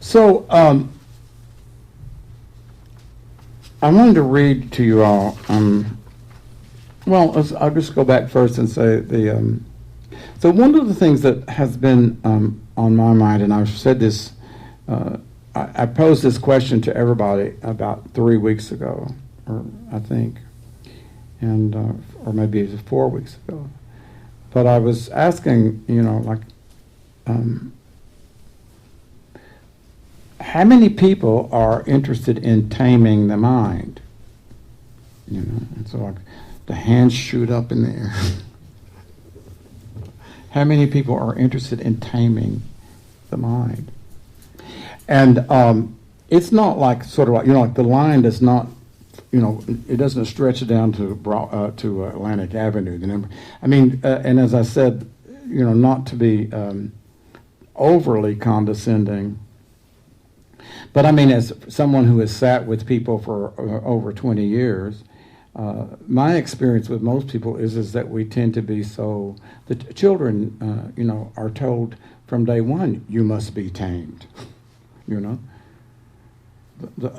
So I wanted to read to you all. Well, I'll just go back first and say the. So one of the things that has been on my mind, and I've said this, I posed this question to everybody about 3 weeks ago, or I think, and or maybe it was 4 weeks ago. But I was asking, like, how many people are interested in taming the mind? And so like the hands shoot up in the air. How many people are interested in taming the mind? And it's not like sort of like, like the line does not, it doesn't stretch down to Atlantic Avenue. I mean, and as I said, not to be overly condescending, but I mean, as someone who has sat with people for over 20 years, my experience with most people is that we tend to be so. The children, are told from day one, you must be tamed. The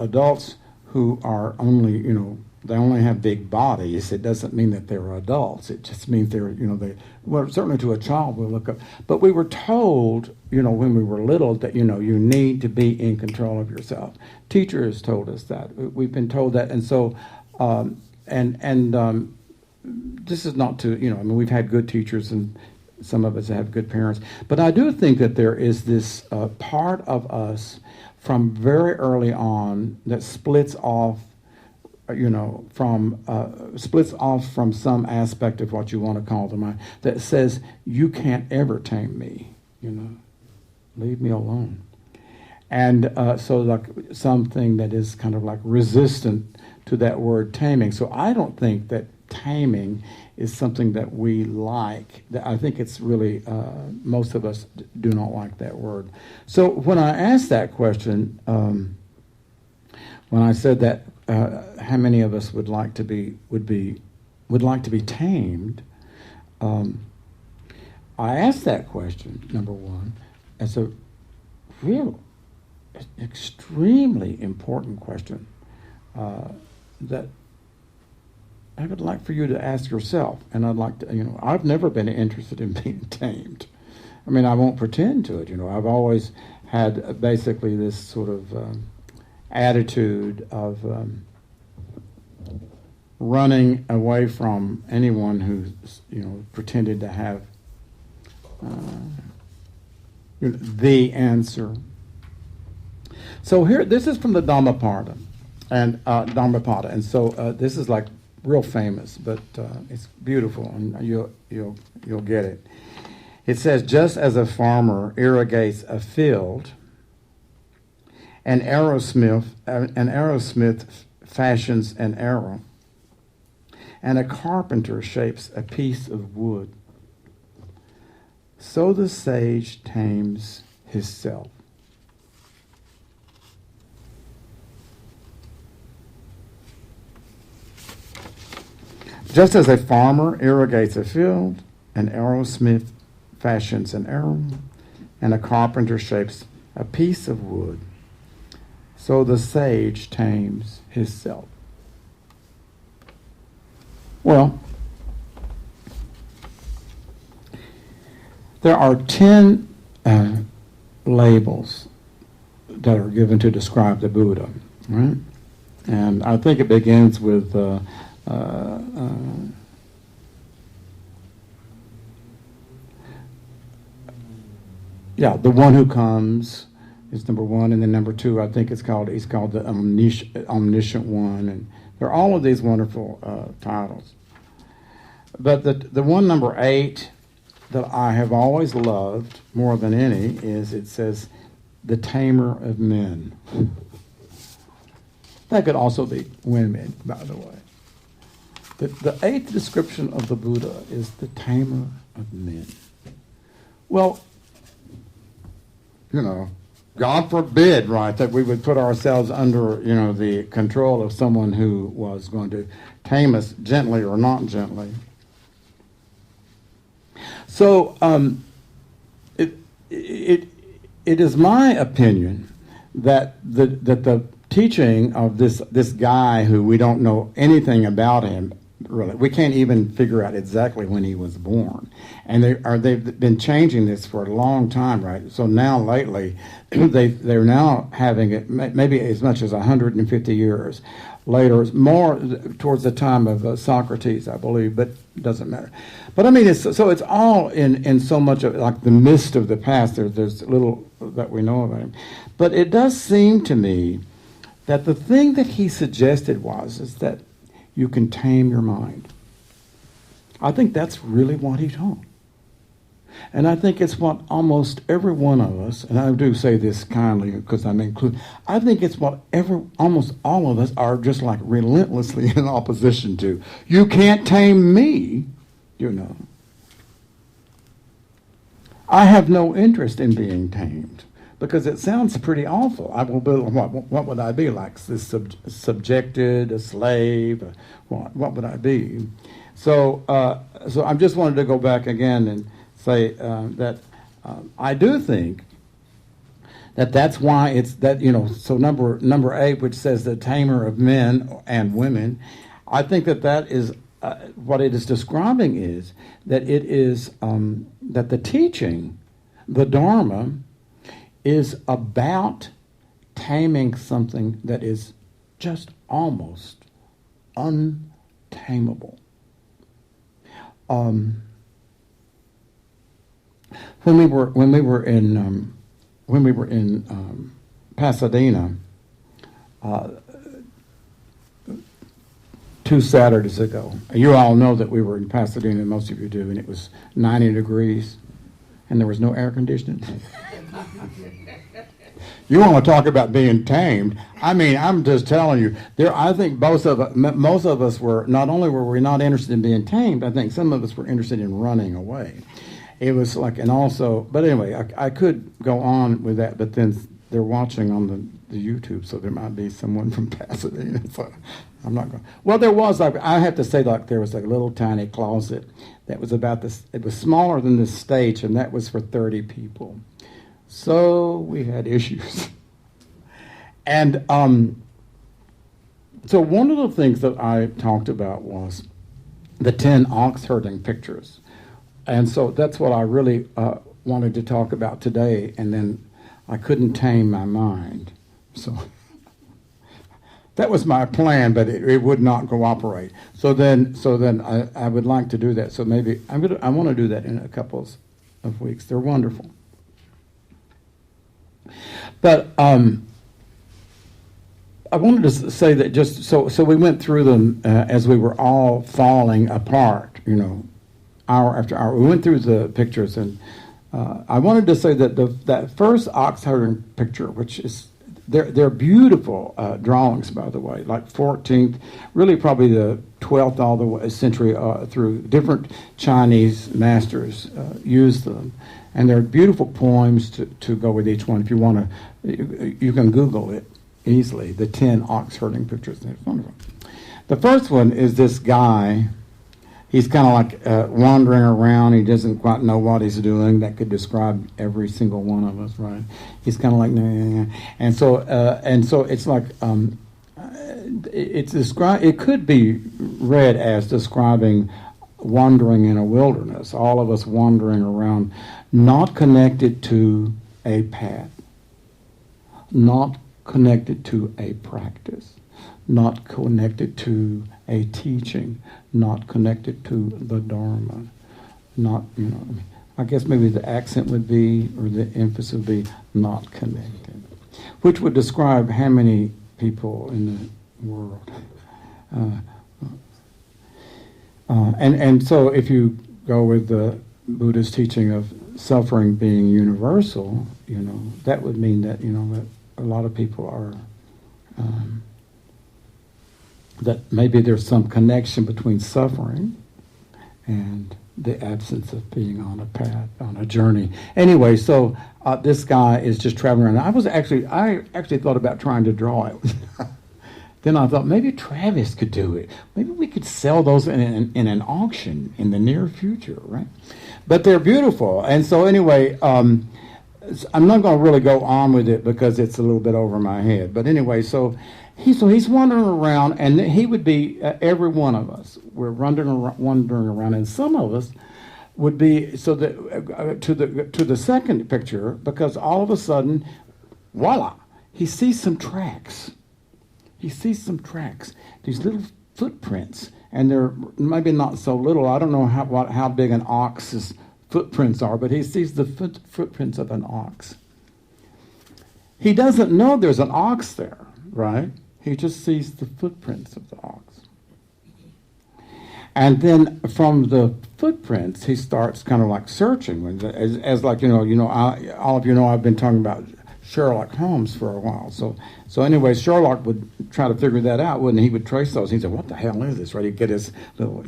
adults who are only, they only have big bodies. It doesn't mean that they're adults. It just means they're, well, certainly to a child we'll look up. But we were told, when we were little that, you need to be in control of yourself. Teachers told us that. We've been told that. And so, this is not to, we've had good teachers and some of us have good parents. But I do think that there is this part of us from very early on that splits off from some aspect of what you want to call the mind, that says, you can't ever tame me, leave me alone. And so like something that is kind of like resistant to that word taming. So I don't think that taming is something that we like. I think it's really, most of us do not like that word. So when I asked that question, when I said that, how many of us would like to be tamed? I asked that question, number one, as a real, extremely important question that I would like for you to ask yourself. And I'd like to, I've never been interested in being tamed. I mean, I won't pretend to it. I've always had basically this sort of attitude of running away from anyone who's pretended to have the answer. So here, this is from the Dhammapada, and so this is like real famous, but it's beautiful, and you'll get it. It says, just as a farmer irrigates a field, an arrowsmith fashions an arrow, and a carpenter shapes a piece of wood, so the sage tames his self. Just as a farmer irrigates a field, an arrowsmith fashions an arrow, and a carpenter shapes a piece of wood, so the sage tames his self. Well, there are 10 labels that are given to describe the Buddha, right? And I think it begins with the one who comes is number one, and then number two, I think he's called the omniscient one, and there are all of these wonderful titles. But the one, number 8, that I have always loved more than any is, it says, the tamer of men. That could also be women, by the way. The 8th description of the Buddha is the tamer of men. Well, God forbid, right, that we would put ourselves under, the control of someone who was going to tame us gently or not gently. So it is my opinion that the teaching of this guy who we don't know anything about him, really, we can't even figure out exactly when he was born, and they've been changing this for a long time, right? So now lately, they're now having it maybe as much as 150 years later, more towards the time of Socrates, I believe, but it doesn't matter. But I mean, it's all in so much of like the mist of the past. There's little that we know about him, but it does seem to me that the thing that he suggested is that you can tame your mind. I think that's really what he taught. And I think it's what almost every one of us, and I do say this kindly because I'm included, I think it's what almost all of us are just like relentlessly in opposition to. You can't tame me, you know. I have no interest in being tamed because it sounds pretty awful. I will be, what would I be like? This subjected, a slave? What would I be? So I just wanted to go back again and say that I do think that's why it's that, you know, so number 8, which says the tamer of men and women, I think that is what it is describing is that it is that the teaching, the Dharma, is about taming something that is just almost untamable. When we were in Pasadena 2 Saturdays ago, you all know that we were in Pasadena, most of you do, and it was 90 degrees, and there was no air conditioning. You want to talk about being tamed? I mean, I'm just telling you. I think most of us were, not only were we not interested in being tamed, I think some of us were interested in running away. It was like, and also, but anyway, I could go on with that, but then they're watching on the YouTube, so there might be someone from Pasadena. So I'm not going. Well, there was, like, I have to say, like, there was a little tiny closet that was about this. It was smaller than this stage, and that was for 30 people. So we had issues. And so one of the things that I talked about was the 10 ox herding pictures. And so that's what I really wanted to talk about today, and then I couldn't tame my mind. So that was my plan, but it would not cooperate. So then I would like to do that. So maybe I want to do that in a couple of weeks. They're wonderful. But I wanted to say that just so we went through them as we were all falling apart, you know, hour after hour. We went through the pictures, and I wanted to say that that first ox herding picture, which is they're beautiful drawings, by the way, like 14th, really probably the 12th all the way century through. Different Chinese masters used them. And there are beautiful poems to go with each one. If you want to, you can Google it easily, the 10 ox herding pictures. It's wonderful. The first one is this guy. He's kind of like wandering around. He doesn't quite know what he's doing. That could describe every single one of us, right? He's kind of like, nah. And so it's like, it's described. It could be read as describing wandering in a wilderness. All of us wandering around, not connected to a path, not connected to a practice, not connected to a teaching, not connected to the Dharma, not, you know, I guess maybe the accent would be, or the emphasis would be, not connected, which would describe how many people in the world. And so if you go with the Buddha's teaching of suffering being universal, you know, that would mean that, you know, that a lot of people are, that maybe there's some connection between suffering and the absence of being on a path, on a journey. Anyway, so this guy is just traveling around. I actually thought about trying to draw it. Then I thought maybe Travis could do it. Maybe we could sell those in an auction in the near future, right? But they're beautiful. And so anyway, I'm not going to really go on with it because it's a little bit over my head. But anyway, so he's wandering around, and he would be every one of us. We're wandering around, and some of us would be so that to the second picture, because all of a sudden, voila, he sees some tracks. He sees some tracks. These little footprints, and they're maybe not so little. I don't know how big an ox's footprints are, but he sees the footprints of an ox. He doesn't know there's an ox there, right? He just sees the footprints of the ox. And then from the footprints, he starts kind of like searching, as like, all of you know I've been talking about Sherlock Holmes for a while. So anyway, Sherlock would try to figure that out, wouldn't he? He would trace those. He'd say, what the hell is this, right? He'd get his little,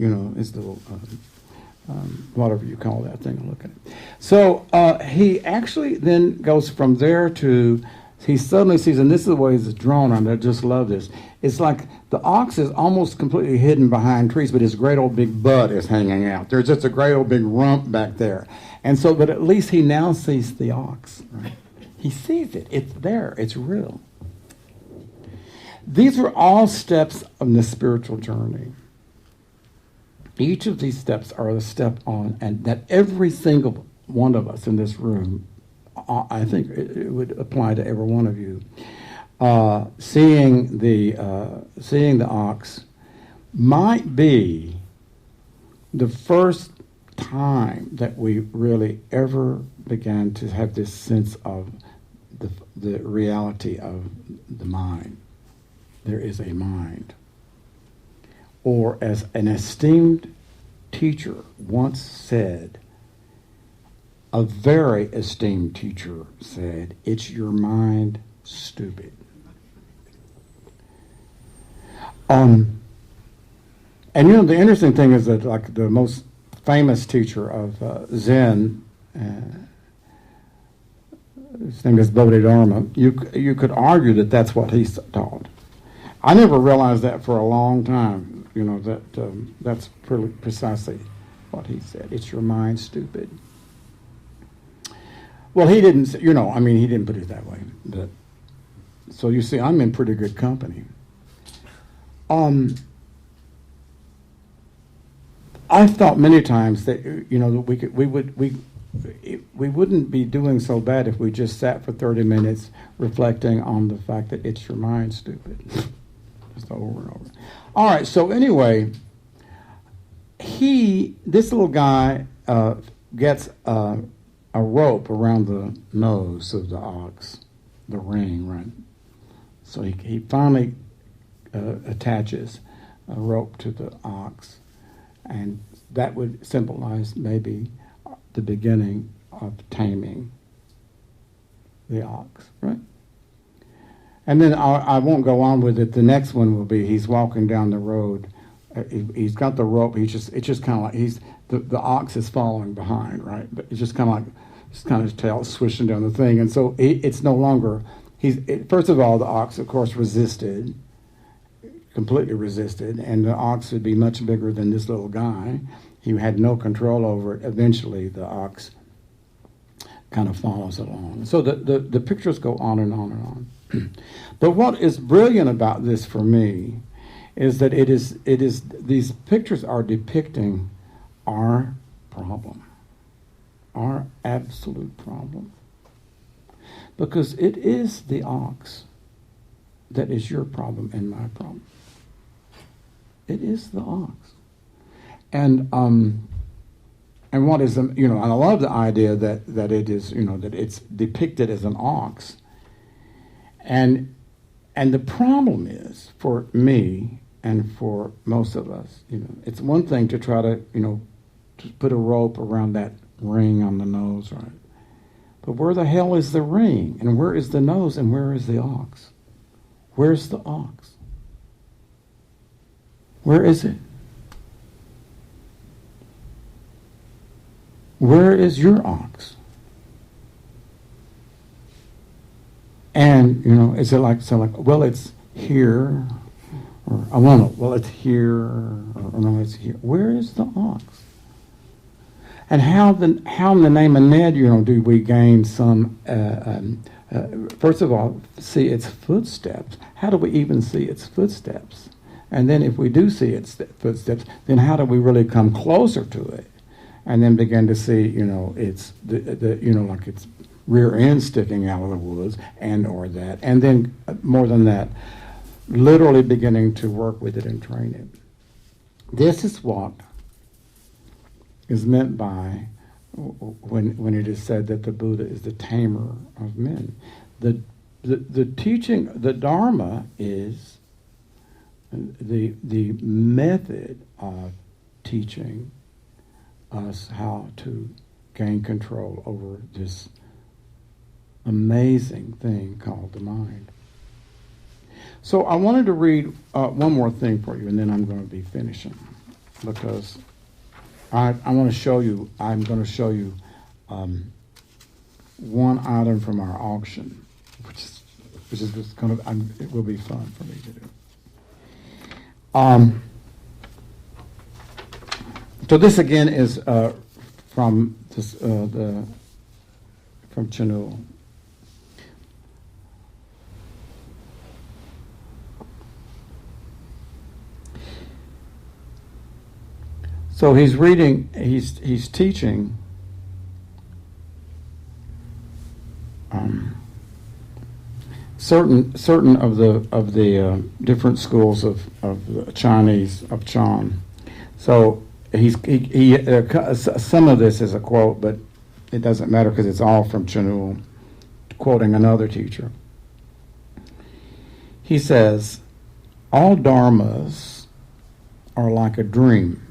whatever you call that thing, and look at it. So he actually then goes from there to, he suddenly sees, and this is the way it's drawn on, I just love this. It's like the ox is almost completely hidden behind trees, but his great old big butt is hanging out. There's just a great old big rump back there. And so, but at least he now sees the ox, right? He sees it. It's there. It's real. These are all steps on the spiritual journey. Each of these steps are a step on, and that every single one of us in this room, I think it would apply to every one of you. Seeing the ox might be the first time that we really ever began to have this sense of the reality of the mind. There is a mind. Or as an esteemed teacher once said, a very esteemed teacher said, it's your mind, stupid. And the interesting thing is that, like, the most famous teacher of Zen, his name is Bodhidharma, you could argue that that's what he taught. I never realized that for a long time, that's precisely what he said. It's your mind, stupid. Well, he didn't, he didn't put it that way. But, so you see, I'm in pretty good company. I've thought many times that, that we wouldn't be doing so bad if we just sat for 30 minutes reflecting on the fact that it's your mind, stupid. Just over and over. All right, so anyway, this little guy gets a rope around the nose of the ox, the ring, right? So he finally attaches a rope to the ox, and that would symbolize maybe the beginning of taming the ox, right? And then I won't go on with it. The next one will be he's walking down the road. He's got the rope. It's just kind of like the ox is following behind, right? But it's just kind of his tail swishing down the thing, and so it's no longer. First of all, the ox, of course, completely resisted, and the ox would be much bigger than this little guy. He had no control over it. Eventually, the ox kind of follows along. So the pictures go on and on and on. But what is brilliant about this for me is that it is these pictures are depicting our problem, our absolute problem. Because it is the ox that is your problem and my problem. It is the ox. And what is and I love the idea that it is that it's depicted as an ox. And the problem is, for me and for most of us, it's one thing to try to to put a rope around that ring on the nose, right? But where the hell is the ring? And where is the nose? And where is the ox? Where's the ox? Where is it? Where is your ox? And, is it like, well, it's here, or, well, it's here, or no, it's here. Where is the ox? And how in the name of Ned, do we gain some? First of all, see its footsteps. How do we even see its footsteps? And then, if we do see its footsteps, then how do we really come closer to it? And then begin to see, its like its rear end sticking out of the woods, or that, and then more than that, literally beginning to work with it and train it. This is what is meant by when it is said that the Buddha is the tamer of men. The teaching, the Dharma, is the method of teaching us how to gain control over this amazing thing called the mind. So I wanted to read one more thing for you, and then I'm going to be finishing, because I want to show you. I'm going to show you one item from our auction, which is just going to. It will be fun for me to do. So this again is from from Chinul. So he's reading, he's teaching certain of the different schools of Chinese, of Chan. So some of this is a quote, but it doesn't matter because it's all from Chinul, quoting another teacher. He says, all dharmas are like a dream.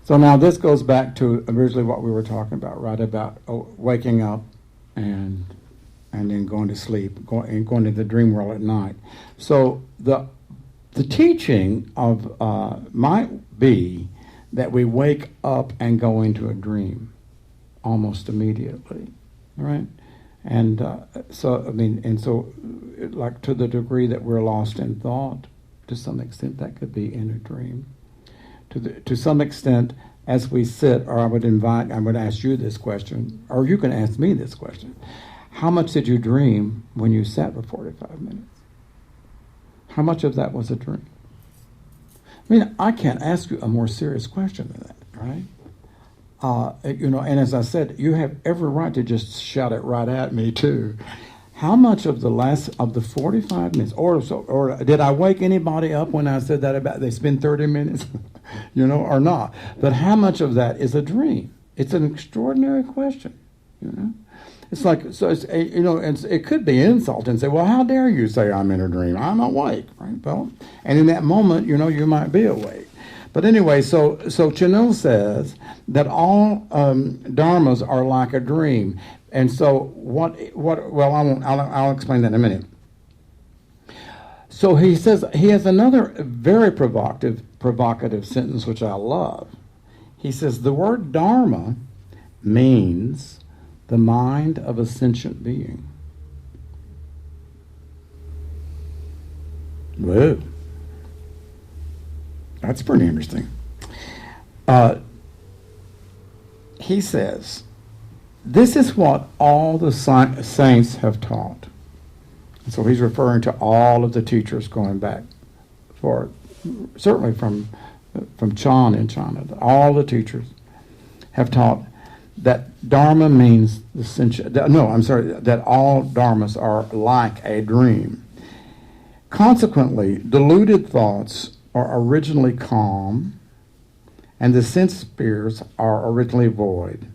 So now this goes back to originally what we were talking about, right? About waking up and then going to sleep, going to the dream world at night. So the teaching of might be that we wake up and go into a dream almost immediately, right? And so like to the degree that we're lost in thought, to some extent that could be in a dream. To some extent, as we sit, or I would ask you this question, or you can ask me this question. How much did you dream when you sat for 45 minutes? How much of that was a dream? I mean, I can't ask you a more serious question than that, right? And as I said, you have every right to just shout it right at me too. How much of the 45 minutes, or did I wake anybody up when I said that about they spend 30 minutes, or not? But how much of that is a dream? It's an extraordinary question, It's like, so it's, it could be insult and say, well, how dare you say I'm in a dream? I'm awake, right? Well, and in that moment, you might be awake. But anyway, so Chinul says that all dharmas are like a dream. And so I'll explain that in a minute. So he says, he has another very provocative sentence, which I love. He says, the word dharma means the mind of a sentient being. Whoa. That's pretty interesting. He says, this is what all the saints have taught. And so he's referring to all of the teachers going back, certainly from Chan in China. All the teachers have taught that dharma means that all dharmas are like a dream. Consequently, deluded thoughts are originally calm, and the sense spheres are originally void.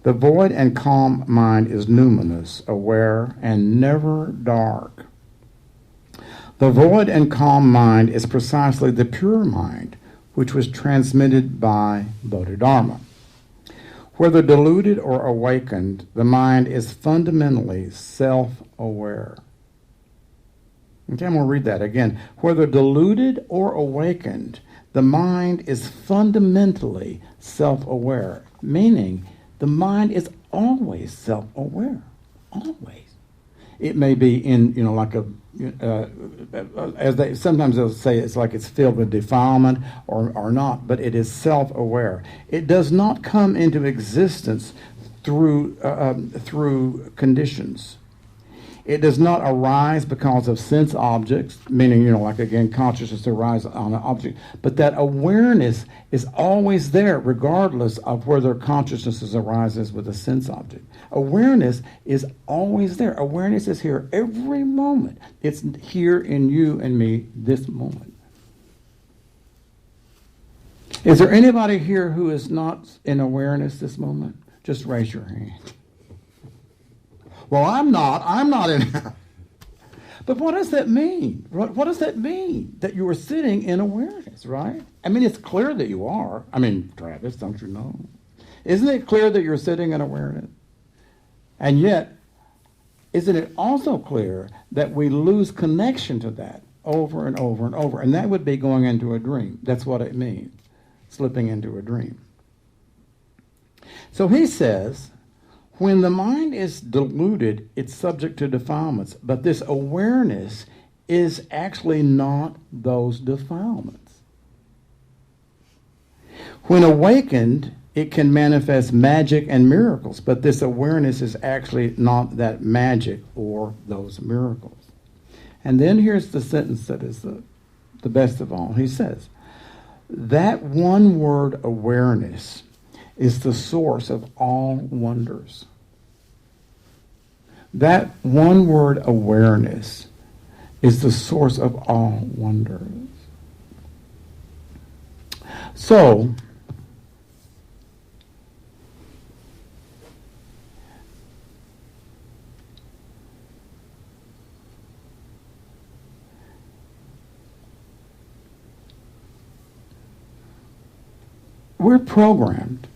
The void and calm mind is numinous, aware, and never dark. The void and calm mind is precisely the pure mind, which was transmitted by Bodhidharma. Whether deluded or awakened, the mind is fundamentally self-aware. Okay, I'm going to read that again. Whether deluded or awakened, the mind is fundamentally self-aware, meaning the mind is always self-aware, always. It may be in, like as they sometimes they'll say, it's like it's filled with defilement or not, but it is self-aware. It does not come into existence through conditions. It does not arise because of sense objects, meaning, like again, consciousness arises on an object, but that awareness is always there regardless of whether consciousness arises with a sense object. Awareness is always there. Awareness is here every moment. It's here in you and me this moment. Is there anybody here who is not in awareness this moment? Just raise your hand. Well, I'm not in. But what does that mean? What does that mean? That you are sitting in awareness, right? I mean, it's clear that you are. I mean, Travis, don't you know? Isn't it clear that you're sitting in awareness? And yet, isn't it also clear that we lose connection to that over and over and over? And that would be going into a dream. That's what it means, slipping into a dream. So he says, when the mind is deluded, it's subject to defilements. But this awareness is actually not those defilements. When awakened, it can manifest magic and miracles. But this awareness is actually not that magic or those miracles. And then here's the sentence that is the best of all. He says, that one word awareness is the source of all wonders. That one word awareness is the source of all wonders. So, we're programmed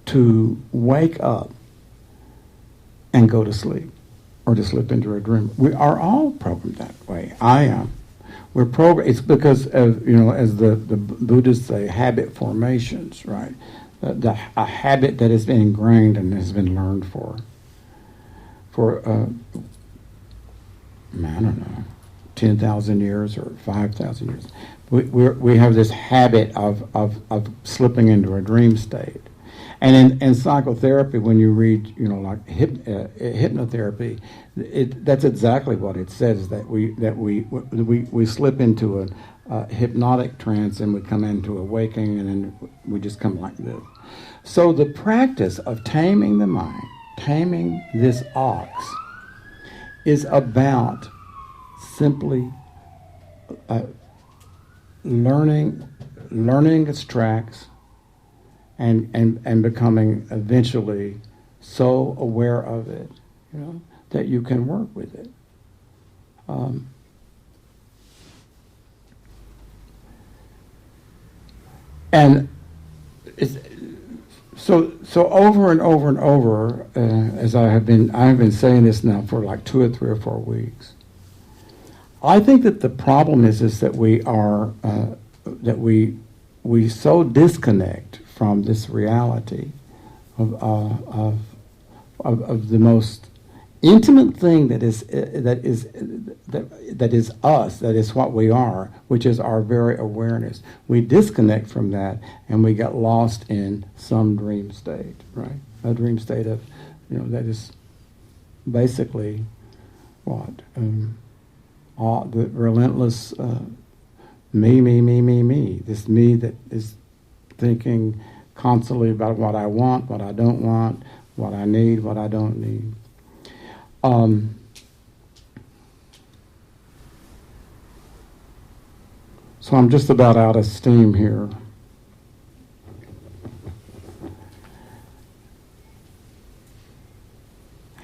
to wake up and go to sleep, or to slip into a dream. We are all programmed that way. I am. We're programmed. It's because of, as the Buddhists say, habit formations, right? A habit that has been ingrained and has been learned for I don't know, 10,000 years or 5,000 years. We have this habit of slipping into a dream state. And in psychotherapy, when you read, like hypnotherapy, that's exactly what it says, that we slip into a hypnotic trance and we come into awakening, and then we just come like this. So the practice of taming the mind, taming this ox, is about simply learning its tracks, and becoming eventually so aware of it, that you can work with it. And it's, so over and over and over, as I've been saying this now for like 2 or 3 or 4 weeks. I think that the problem is that we are that we so disconnect from this reality of the most intimate thing that is us, that is what we are, which is our very awareness. We disconnect from that, and we get lost in some dream state, right? A dream state of, that is basically what the relentless me. This me that is thinking constantly about what I want, what I don't want, what I need, what I don't need. So I'm just about out of steam here.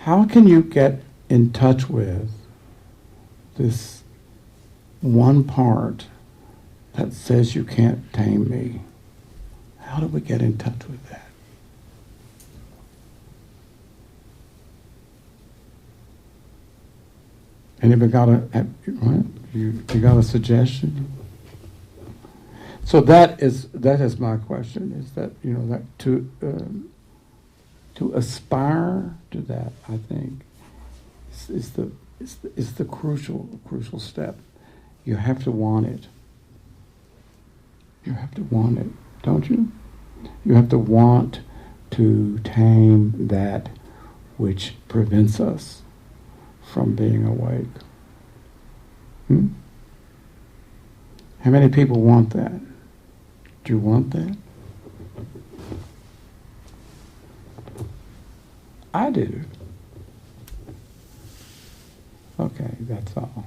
How can you get in touch with this one part that says you can't tame me? How do we get in touch with that? Anybody got you got a suggestion? So that is my question. Is that that to aspire to that, I think, is the crucial step. You have to want it. You have to want it, don't you? You have to want to tame that which prevents us from being awake. How many people want that? Do you want that? I do. Okay, that's all.